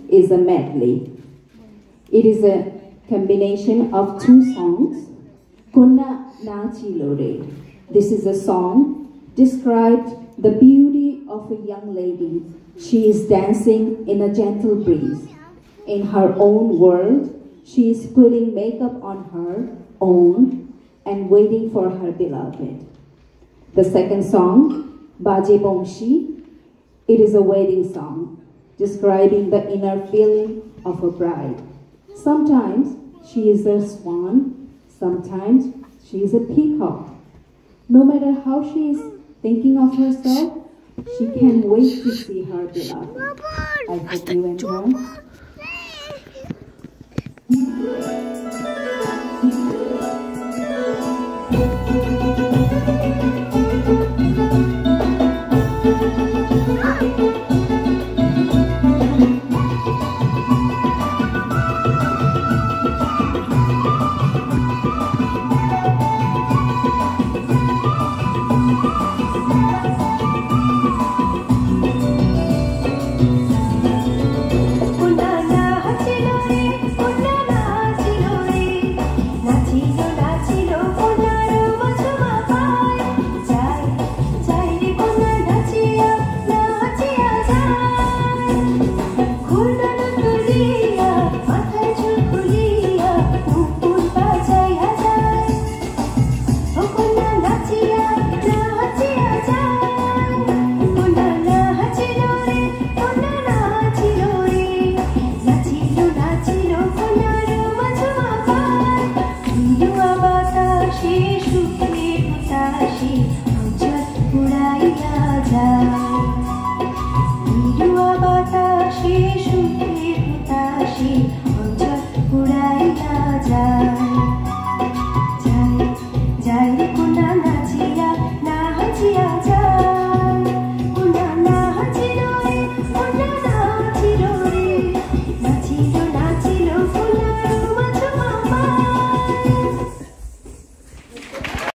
is a medley. It is a combination of two songs, Kunna Nachi Lore. This is a song describes the beauty of a young lady. She is dancing in a gentle breeze. In her own world, she is putting makeup on her own and waiting for her beloved. The second song, Baje Bongshi, it is a wedding song describing the inner feeling of a bride. Sometimes she is a swan, sometimes she is a peacock. No matter how she is thinking of herself, she can't wait to see her beloved. I hope you enjoy.